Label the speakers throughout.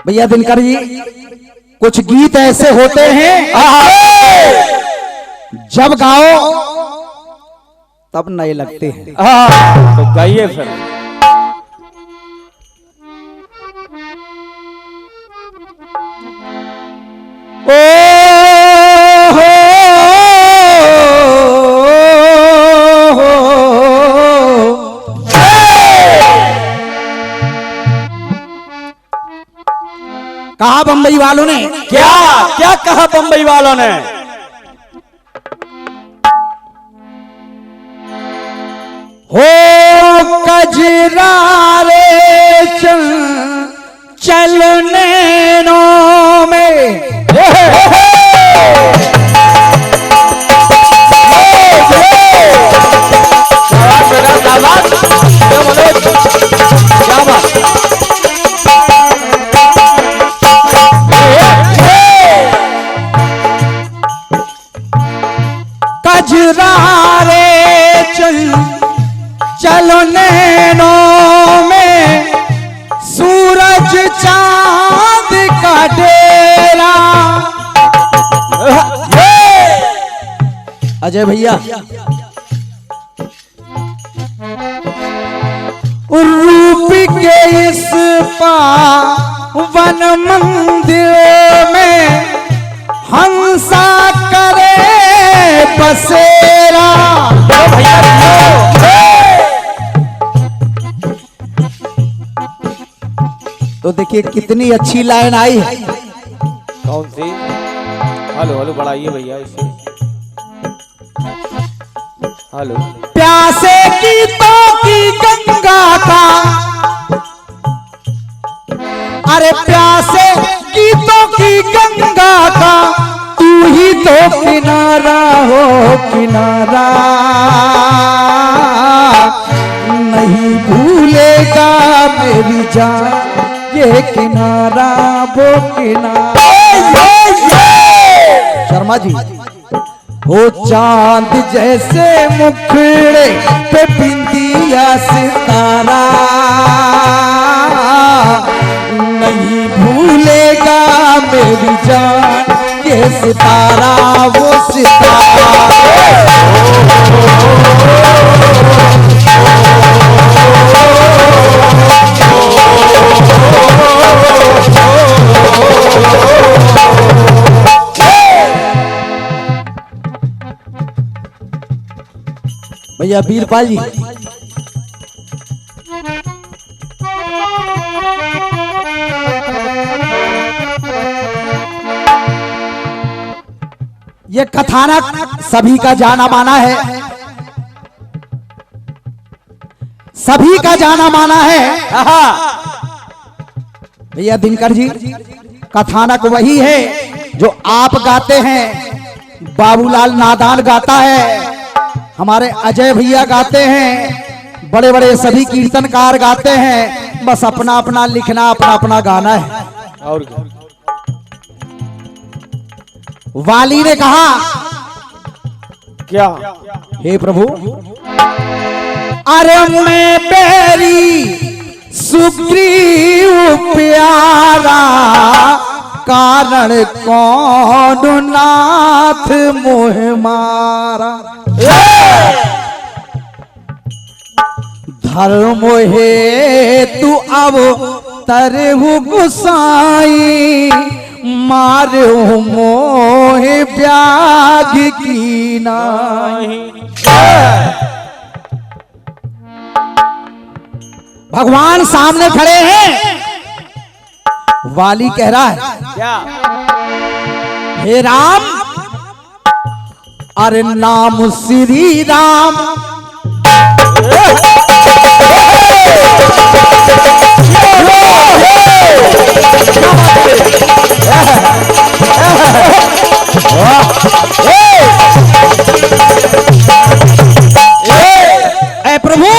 Speaker 1: भैया दिनकर जी, कुछ गीत ऐसे होते हैं जब गाओ तब नए लगते हैं।
Speaker 2: तो गाइए फिर।
Speaker 1: कहा बंबई वालों ने,
Speaker 2: क्या क्या कहा बंबई वालों ने?
Speaker 1: हो कजरा रे चलने में कजरा रे चलो नैनों में सूरज चांद का डेरा। अजय भैया, रूप के इस पावन मंदिर में हंसा करे बसेरा। तो देखिए कितनी अच्छी लाइन आई है।
Speaker 2: कौन सी? हेलो हेलो बढ़ाइए भैया इसे। हेलो।
Speaker 1: प्यासे गीतों की गंगा का, अरे प्यासे गीतों की गंगा का तू ही तो किनारा हो किनारा, नहीं भूलेगा मेरी जान ये किनारा वो किनारा। शर्मा जी, हो चांद जैसे मुखड़े पे बिंदिया सितारा, नहीं भूलेगा मेरी जान ये सितारा वो सितारा। भैया वीरपाल जी, ये कथानक सभी का जाना माना है, सभी का जाना माना है। भैया दिनकर जी, कथानक वही है जो आप गाते हैं, बाबूलाल नादान गाता है, हमारे अजय भैया गाते हैं, बड़े बड़े सभी कीर्तनकार गाते हैं। बस अपना अपना लिखना, अपना अपना गाना है।
Speaker 2: और
Speaker 1: वाली ने कहा
Speaker 2: क्या?
Speaker 1: हे प्रभु, अरे मैं बैरी सुग्रीव प्यारा, कारण कौन नाथ मोह मारा। धर्म हे तू अब तरहु गुसाई, मारो मोह ब्याग की नाही। भगवान सामने खड़े हैं, वाली कह रहा है
Speaker 2: क्या?
Speaker 1: हे राम, अरे नाम श्री राम, ऐ प्रभु,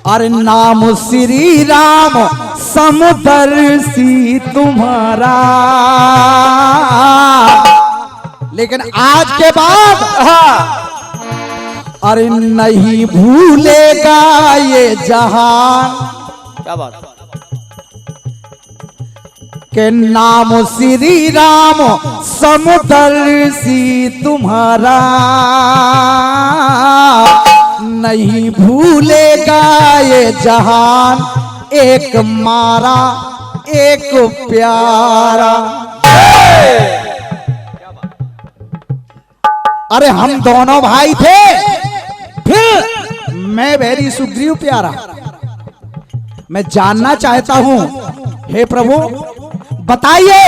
Speaker 1: अरे नाम श्री राम समदर्शी तुम्हारा। लेकिन आज के बाद अरे नहीं भूलेगा ये जहान।
Speaker 2: क्या बात?
Speaker 1: के नाम श्री राम समदर्शी तुम्हारा, नहीं भूलेगा ये जहान एक मारा एक प्यारा। अरे हम दोनों भाई थे, फिर मैं वैरी सुग्रीव प्यारा। मैं जानना चाहता हूं, हे प्रभु बताइए,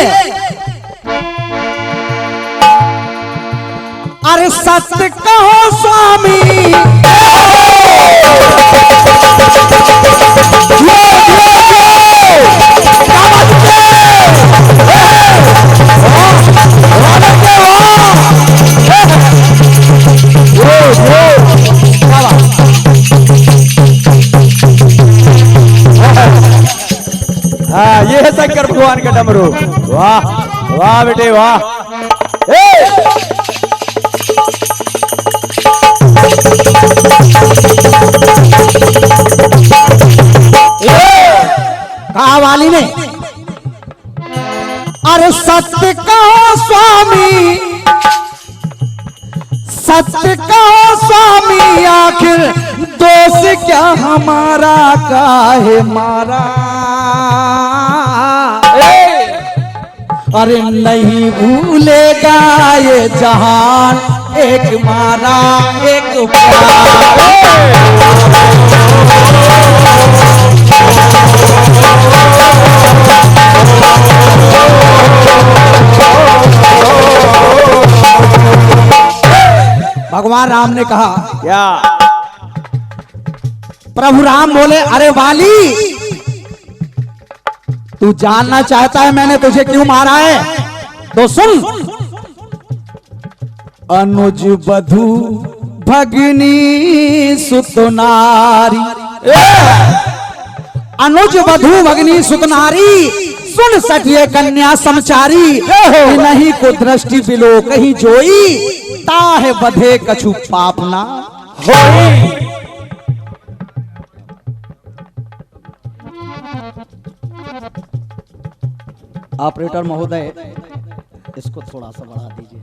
Speaker 1: अरे सत्य कहो स्वामी,
Speaker 2: हाँ, ये है शंकर भगवान का डमरू। वाह वाह बेटे वाह।
Speaker 1: कहा वाली ने, अरे सत्य कहो स्वामी, सत्य कहो स्वामी, आखिर दोष क्या हमारा काहे मारा। अरे नहीं भूलेगा ये जहान एक मारा एक प्यारा। भगवान राम ने कहा
Speaker 2: क्या?
Speaker 1: प्रभु राम बोले, अरे वाली तू जानना चाहता है मैंने तुझे क्यों मारा है, तो सुन। अनुज बधू भगनी सुतनारी, अनुज वधू भगनी सुतनारी, सुन सठिए कन्या समचारी, नहीं को दृष्टि बिलो कहीं जोई, ताहे बधे कछु पापना होई। ऑपरेटर महोदय इसको थोड़ा सा बढ़ा दीजिए,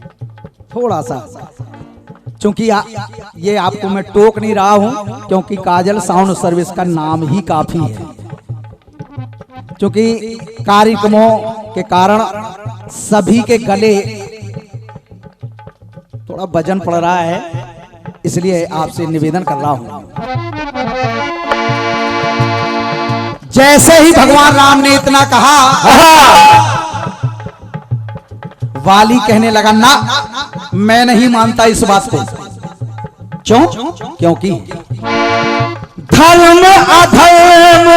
Speaker 1: थोड़ा सा, क्योंकि ये आपको मैं टोक नहीं रहा हूं, क्योंकि काजल साउंड सर्विस का नाम ही काफी है। क्योंकि कार्यक्रमों के कारण सभी के गले थोड़ा वजन पड़ रहा है, इसलिए आपसे निवेदन कर रहा हूं। जैसे ही भगवान राम ने इतना कहा, वाली कहने लगा, ना मैं नहीं मानता इस बात को। क्यों? क्योंकि धर्म अधर्म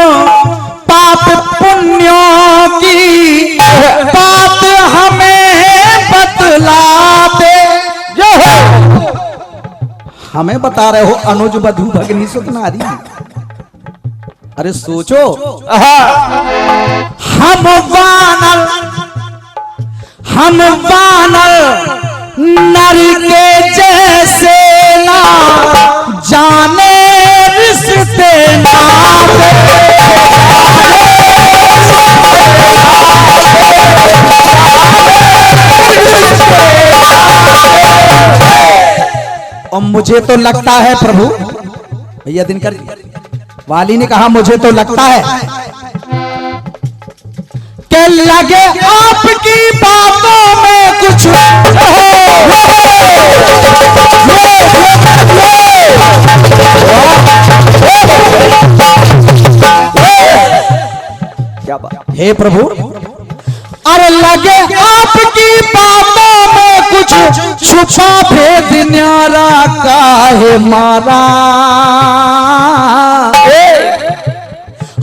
Speaker 1: पाप पुण्यों की बात हमें बतलाते, हमें बता रहे हो अनुज बधू भगनी सुतनारी। अरे सोचो, हम वानर नर के जैसे ना जाने रिश्ते नाते, और मुझे तो लगता है प्रभु, भैया दिनकर वाली ने कहा, मुझे तो लगता है कि लगे आपकी बातों में कुछ
Speaker 2: क्या बात?
Speaker 1: हे प्रभु, अरे लगे आपकी बातों में कुछ छुपा भेद न्यारा काहे मारा।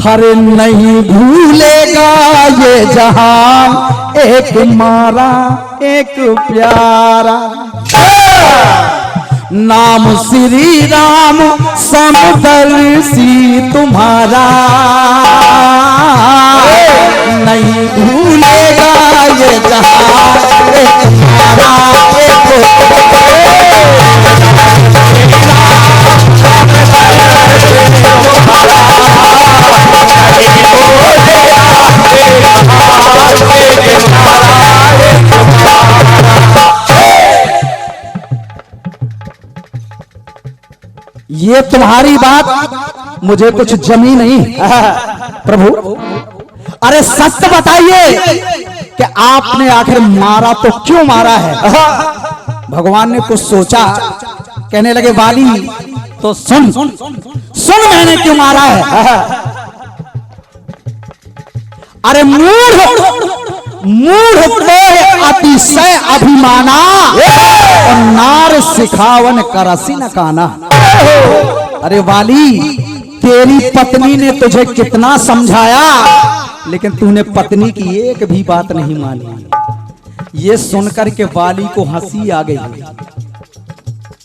Speaker 1: हर नहीं भूलेगा ये जहान एक मारा एक प्यारा। नाम श्री राम समदर्शी तुम्हारा, नहीं भूलेगा ये जहान एक मारा एक ये तुम्हारी बात मुझे कुछ जमी नहीं प्रभु। अरे सत्य बताइए कि आपने आखिर मारा तो क्यों मारा है? भगवान ने कुछ सोचा, कहने लगे वाली तो सुन मैंने क्यों मारा है। अरे मूढ़ तो अतिशय अभिमाना और नार सिखावन करसी न काना। अरे वाली, तेरी पत्नी ने तुझे कितना समझाया, लेकिन तूने पत्नी की एक भी बात नहीं मानी। ये सुनकर के वाली को हंसी आ गई।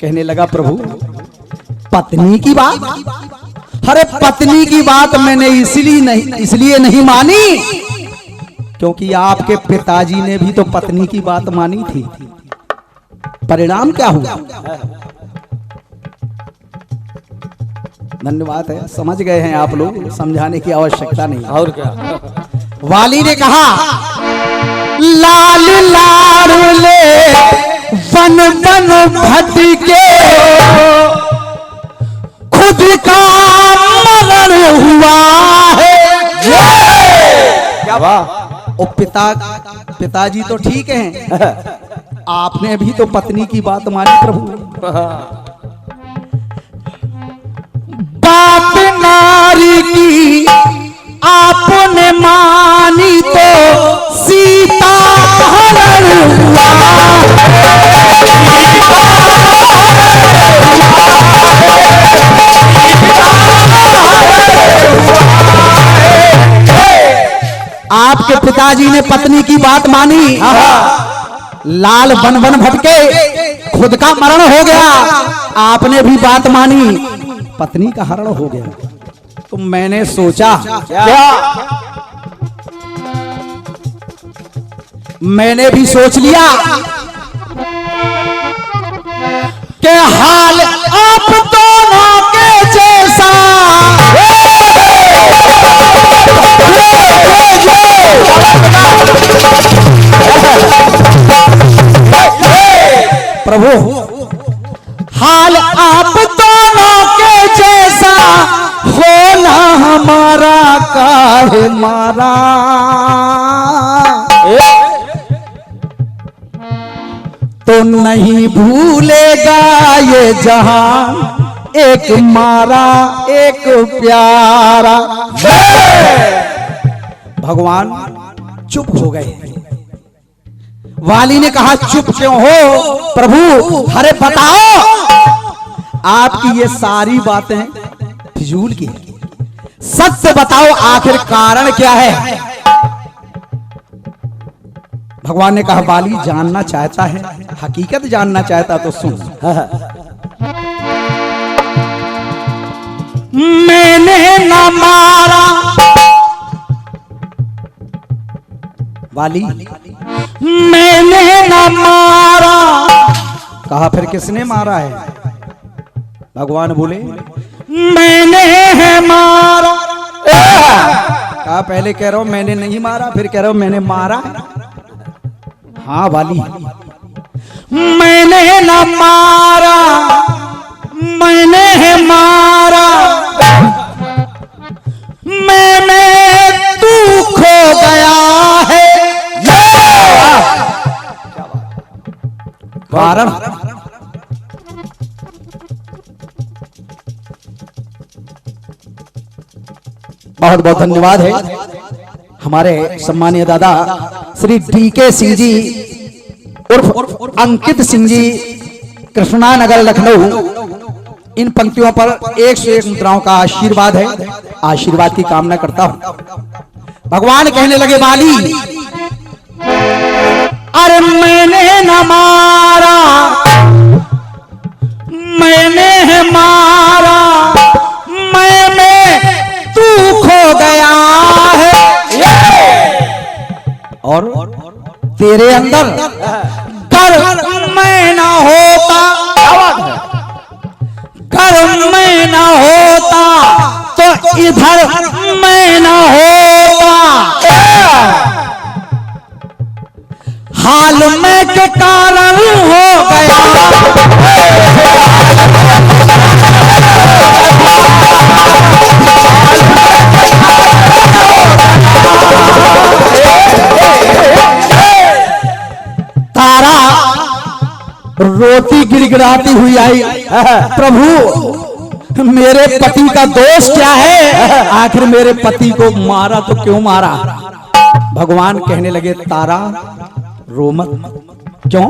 Speaker 1: कहने लगा प्रभु पत्नी की बात? अरे पत्नी की बात मैंने इसलिए नहीं मानी क्योंकि आपके पिताजी ने भी तो पत्नी की बात मानी थी। परिणाम क्या हुआ? धन्यवाद है, समझ गए हैं आप लोग, समझाने की आवश्यकता नहीं।
Speaker 2: और क्या?
Speaker 1: वाली ने कहा लाल लाडले वन वन भटके खुद का मरण हुआ है।
Speaker 2: क्या वाह!
Speaker 1: ओ पिताजी तो ठीक हैं, आपने भी तो पत्नी की बात मानी प्रभु। बाप नारी की आपने मानी तो सीता हरण हुआ। आपके पिताजी ने पत्नी की बात मानी, लाल वन वन भटके खुद का मरण हो गया। आपने भी बात मानी, पत्नी का हरण हो गया। तो मैंने सोचा मैंने भी सोच लिया कि हाल आप दोनों के जैसा प्रभु, हाल आप दोनों के जैसा होना हमारा काहे मारा। तो नहीं भूलेगा ये जहां एक मारा एक प्यारा। भगवान चुप हो गए। वाली ने कहा चुप क्यों हो प्रभु? अरे बताओ, आपकी ये सारी बातें फिजूल की, सत्य बताओ आखिर कारण क्या है? भगवान ने कहा वाली जानना चाहता है, हकीकत जानना चाहता तो सुन। मैंने न मारा वाली, मैंने न मारा। कहा फिर किसने मारा है? भगवान बोले मैंने है मारा। कहा पहले कह रहा हूं मैंने नहीं मारा, फिर कह रहा हूं मैंने मारा। हाँ वाली, मैंने न मारा, मैंने है मारा। मैंने तू खो गया है। कारण बहुत बहुत धन्यवाद है हमारे सम्मानीय दादा श्री DK सिंह जी उर्फ अंकित सिंह जी, कृष्णा नगर लखनऊ। इन पंक्तियों पर 101 मुद्राओं का आशीर्वाद है, आशीर्वाद की कामना करता हूं। भगवान कहने लगे वाली, अरे मैंने न मारा, मैंने है मारा। मैंने तू खो गया है और तेरे अंदर कर मैं ना होता, कर मैं ना होता तो इधर मैं ना होता। हाल में के कारण हो गया। रोती गिड़गिड़ाती हुई आई, प्रभु मेरे पति का दोष क्या है, आखिर मेरे पति को मारा तो क्यों मारा। भगवान कहने लगे तारा रो मत। क्यों?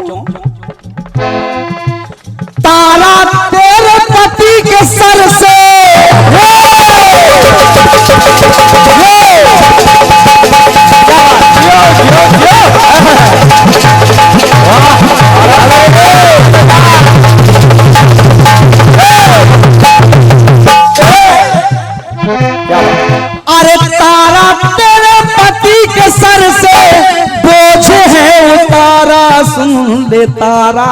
Speaker 1: तारा तेरे पति के सर से अरे तारा तेरे पति के सर से बोझ है उतारा, सुन ले तारा।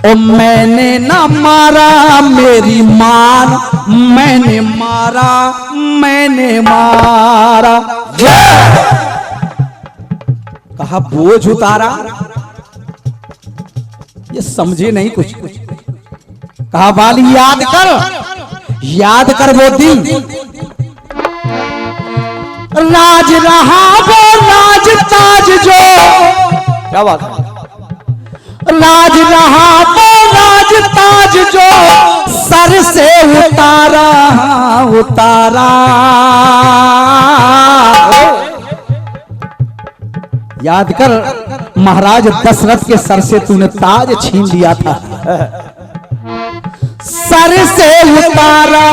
Speaker 1: ओ मैंने ना मारा मेरी मान, मैंने मारा, मैंने मारा। कहा बोझ उतारा, ये समझे नहीं कुछ। कहा बाली याद कर, याद कर वो दिन राज रहा वो राज ताज जो,
Speaker 2: क्या बात है,
Speaker 1: राज रहा वो राज ताज जो सर से उतारा, उतारा। याद कर महाराज दशरथ के सर से तूने ताज छीन लिया था, सर से उतारा,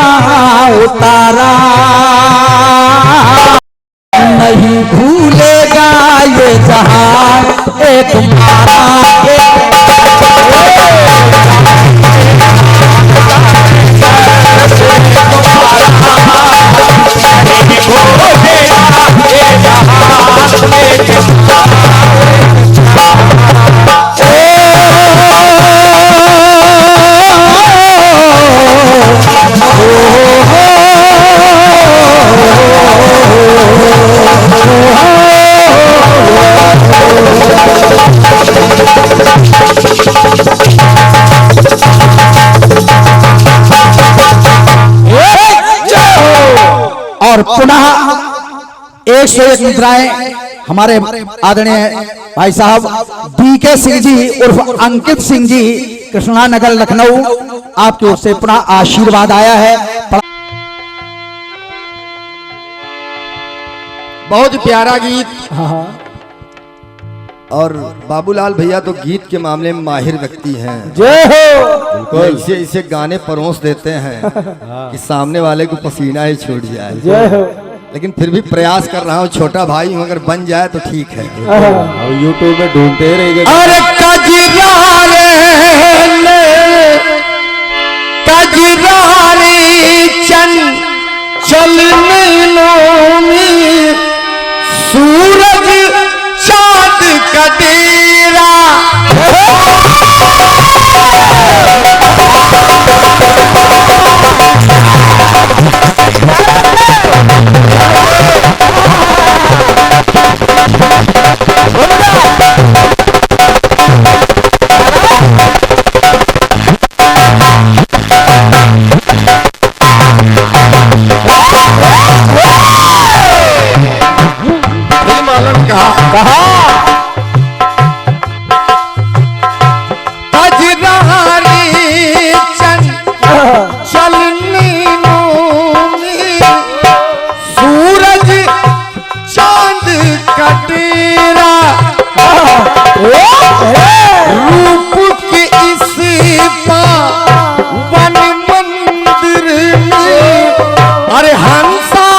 Speaker 1: उतारा। नहीं भूलेगा ये जहां एक मारा और पुनः 101 मुद्राएं हमारे आदरणीय भाई साहब बीके सिंह जी उर्फ अंकित सिंह जी, कृष्णा नगर लखनऊ, आपकी ओर से पुनः आशीर्वाद आया है।
Speaker 3: बहुत प्यारा गीत।
Speaker 1: हाँ।
Speaker 3: और बाबूलाल भैया तो गीत के मामले में माहिर व्यक्ति हैं।
Speaker 1: जय हो।
Speaker 3: ऐसे ऐसे गाने परोस देते हैं कि सामने वाले को पसीना ही छूट जाए।
Speaker 1: जय हो।
Speaker 3: लेकिन फिर भी प्रयास कर रहा हूँ, छोटा भाई हूँ, अगर बन जाए तो ठीक है।
Speaker 2: अब यूट्यूब में ढूंढते रहेंगे।
Speaker 1: अरे कजरारे चंद चलने लोमी सूरज चाँद का डेरा। रूप के इस पावन मंदिर में अरे हंसा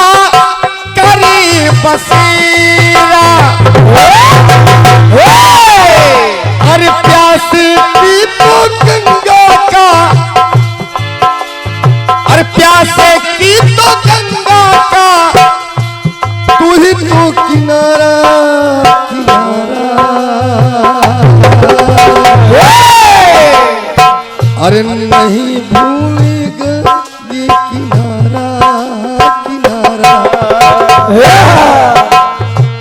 Speaker 1: करे बसेरा। अरे प्यास की तो गंगा का, अरे प्यासे की तो गंगा का, तू ही तो किनारा अरे नहीं भूलेगा ये किनारा किनारा।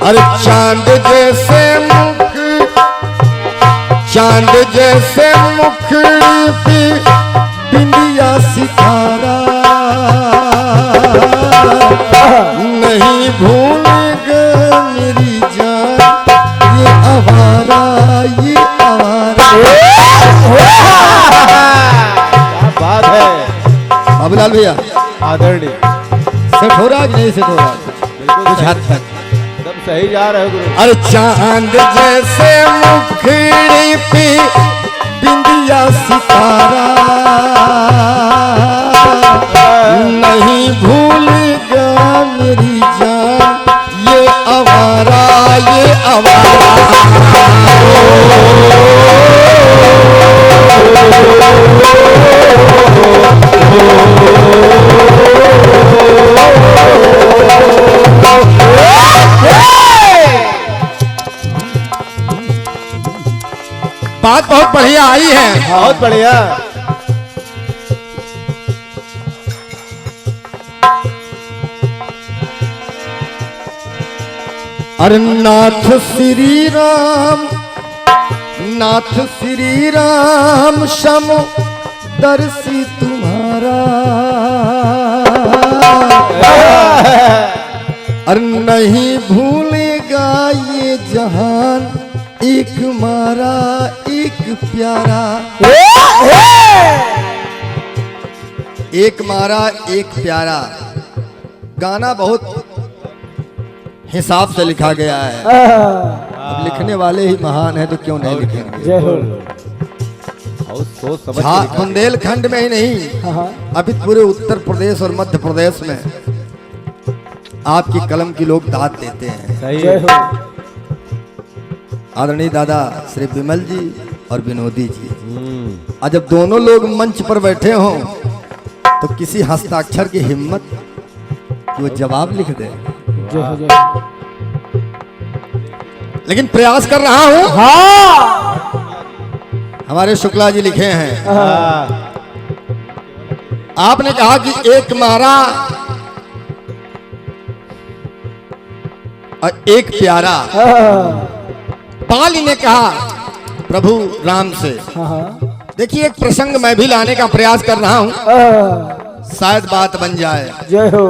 Speaker 1: अरे चांद जैसे मुख, चांद जैसे मुखड़ी पे बिंदिया सितारा, नहीं भूलेगा मेरी जान ये आवारा।
Speaker 3: ये आवारा।
Speaker 2: क्या बात है
Speaker 3: बाबूलाल भैया,
Speaker 2: आदरणीय,
Speaker 3: सेट हो रहा है कि नहीं सेट हो रहा?
Speaker 2: बिल्कुल
Speaker 3: कुछ हद तक
Speaker 2: एकदम सही जा रहे हो गुरु।
Speaker 3: अरे चांद जैसे मुखड़ी पे बिंदिया सितारा, नहीं भूलेगा मेरी जान ये आवारा, ये आवारा। बात बहुत बढ़िया आई है।
Speaker 2: बहुत बढ़िया।
Speaker 3: अरे नाथ श्री राम, नाथ श्री राम शम दर्शी तुम्हारा। अरे नहीं भूलेगा ये जहान एक मारा एक प्यारा। एक मारा एक प्यारा गाना बहुत हिसाब से लिखा गया है। अब लिखने वाले ही महान है तो क्यों नहीं लिखेंगे।
Speaker 2: जय हो। और सोच समझ के लिखा।
Speaker 3: बुंदेलखंड में ही नहीं, अभी पूरे उत्तर प्रदेश और मध्य प्रदेश में आपकी कलम की लोग दाद देते हैं।
Speaker 2: सही है।
Speaker 3: आदरणीय दादा श्री विमल जी और विनोदी जी, और जब दोनों लोग मंच पर बैठे हों तो किसी हस्ताक्षर की हिम्मत कि वो जवाब लिख दे। लेकिन प्रयास कर रहा हूं। हमारे शुक्ला जी लिखे हैं, आपने कहा कि एक मारा और एक प्यारा। पाली ने कहा प्रभु राम से। देखिए एक प्रसंग मैं भी लाने का प्रयास कर रहा हूं, शायद बात बन जाए।
Speaker 1: जय हो।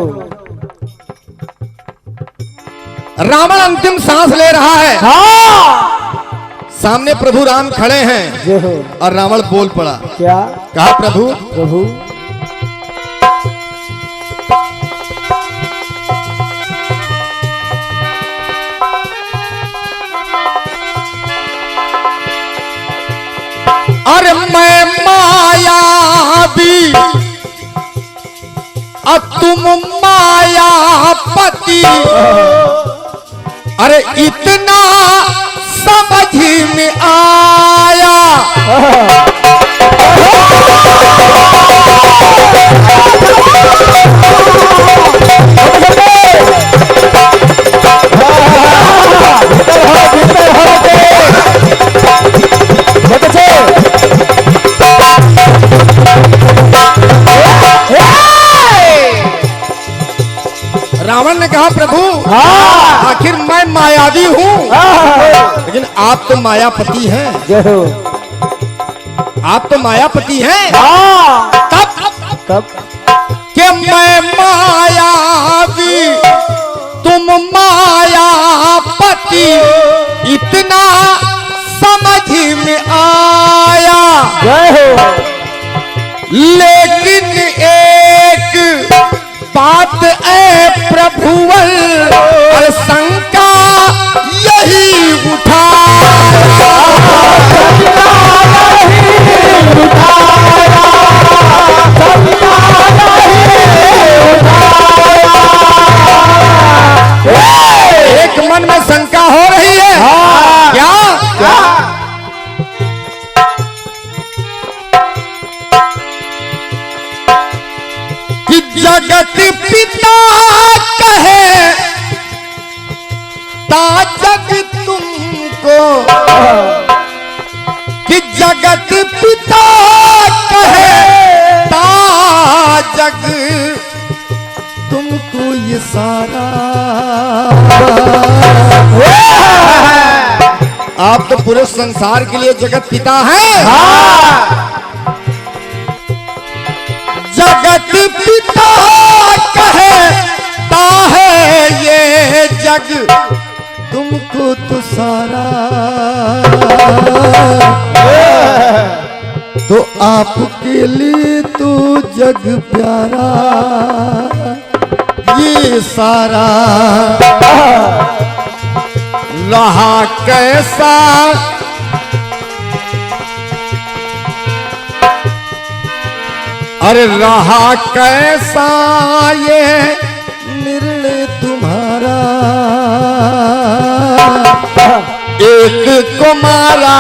Speaker 3: रावण अंतिम सांस ले रहा है। सामने प्रभु राम खड़े हैं।
Speaker 1: जय हो।
Speaker 3: और रावण बोल पड़ा।
Speaker 1: क्या?
Speaker 3: कहा प्रभु
Speaker 1: प्रभु
Speaker 3: अरे मैं मायावी और तुम मायापति, अरे इतना समझ में आया। रावण ने कहा प्रभु आखिर मैं मायावी हूँ, लेकिन आप तो मायापति हैं। आप तो मायापति हैं। तब कि मैं मायावी तुम मायापति, इतना समझ में आया। लेकिन एक बात है प्रभुवर, और शंका यही एक मन में शंका हो रही है। क्या? कि जगत पिता कहे ता जग तुमको, कि जगत पिता कहे ता जग तुमको ये सारा। आप तो पूरे संसार के लिए जगत पिता हैं। जगत पिता कहता है ये जग तुमको तो सारा। तो आपके लिए तो जग प्यारा ये सारा रहा कैसा अरे रहा कैसा ये निर्णय तुम्हारा एक को मारा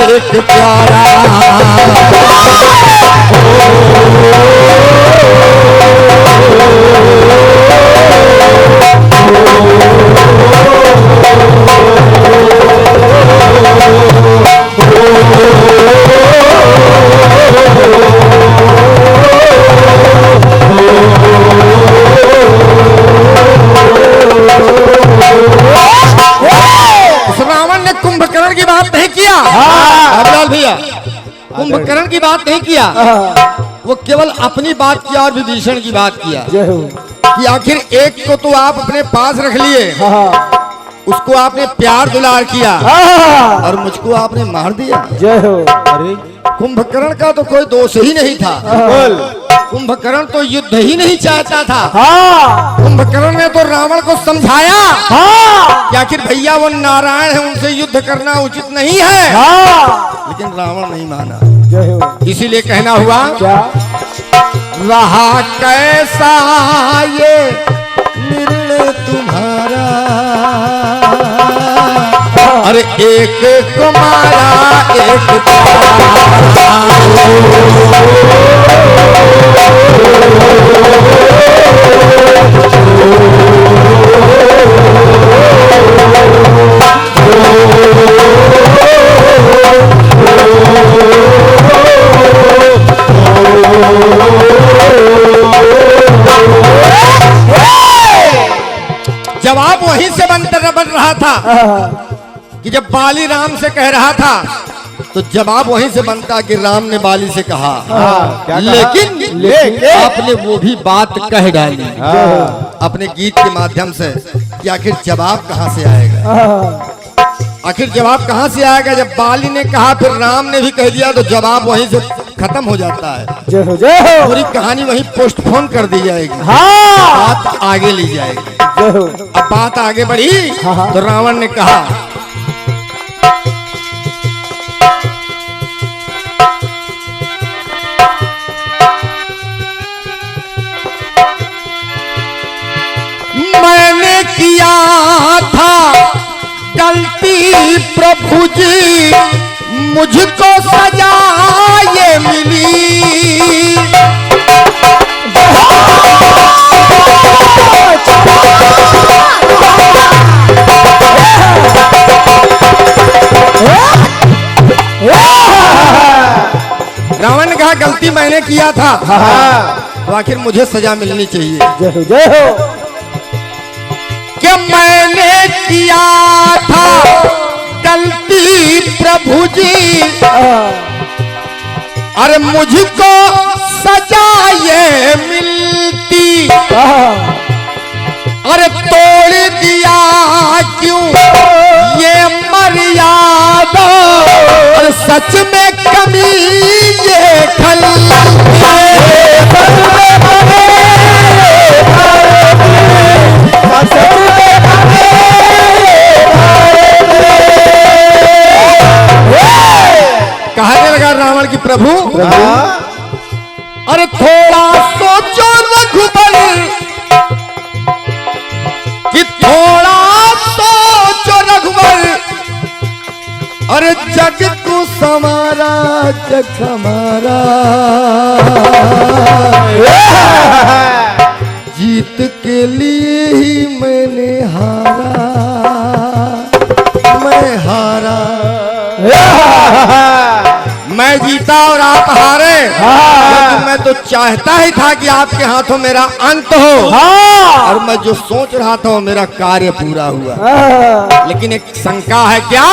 Speaker 3: एक प्यारा कुंभकर्ण की बात नहीं किया अबलाल भैया, कुंभकर्ण की बात नहीं किया, वो केवल अपनी बात किया और विभीषण की बात किया कि आखिर एक को तो आप अपने पास रख लिए, उसको आपने प्यार दुलार किया और मुझको आपने मार दिया।
Speaker 2: जय हो।
Speaker 3: अरे कुंभकर्ण का तो कोई दोष ही नहीं था, कुंभकर्ण तो युद्ध ही नहीं चाहता था। कुंभकर्ण ने तो रावण को समझाया कि आखिर भैया वो नारायण है, उनसे युद्ध करना उचित नहीं है, लेकिन रावण नहीं माना।
Speaker 2: जय हो।
Speaker 3: इसीलिए कहना हुआ
Speaker 2: क्या
Speaker 3: रहा कैसा ये निर्णय तुम्हारा अरे एक को मारा एक जवाब वहीं से बन रहा था कि जब बाली राम से कह रहा था तो जवाब वहीं से बनता कि राम ने बाली से कहा, लेकिन आपने वो भी बात कह डाली अपने गीत के माध्यम से कि आखिर जवाब कहां से आएगा, आखिर जवाब कहां से आएगा। जब बाली ने कहा फिर राम ने भी कह दिया तो जवाब वहीं से खत्म हो जाता है।
Speaker 2: जय हो, जय हो।
Speaker 3: पूरी कहानी वहीं पोस्टपोन कर दी जाएगी, बात आगे ली जाएगी।
Speaker 2: जय हो।
Speaker 3: अब बात आगे बढ़ी तो रावण ने कहा मैंने किया था गलती प्रभु जी, मुझको सजा ये मिली। रावण ने कहा गलती मैंने किया था तो आखिर मुझे सजा मिलनी चाहिए।
Speaker 2: जय हो, जय हो।
Speaker 3: कि मैंने किया था गलती प्रभु जी, अरे मुझको सजा ये मिलती, अरे तोड़ दिया क्यों ये मर्यादा, और सच में कमी ये कहने लगा रावण की प्रभु अरे थोड़ा सोचो रघुबर, कि थोड़ा सोचो रघुबर, अरे जग को समारा जग हमारा, जीत के लिए ही मैंने हारा, मैं हारा, मैं जीता और आप हारे, लेकिन मैं तो चाहता ही था कि आपके हाथों मेरा अंत हो, और मैं जो सोच रहा था वो मेरा कार्य पूरा हुआ। लेकिन एक शंका है क्या,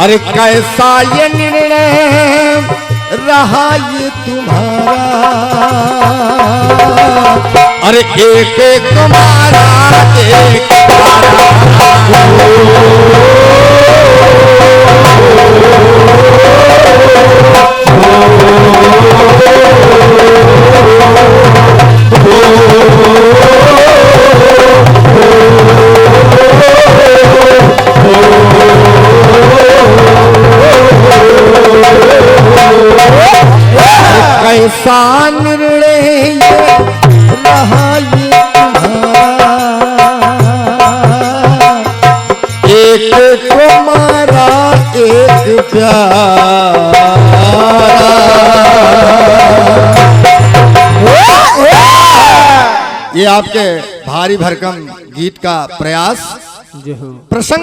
Speaker 3: अरे कैसा ये निर्णय रहा ये तुम्हारा, अरे एक एक तुम्हारा एक आपके भारी भरकम गीत का प्रयास
Speaker 2: जय हो।
Speaker 3: प्रसंग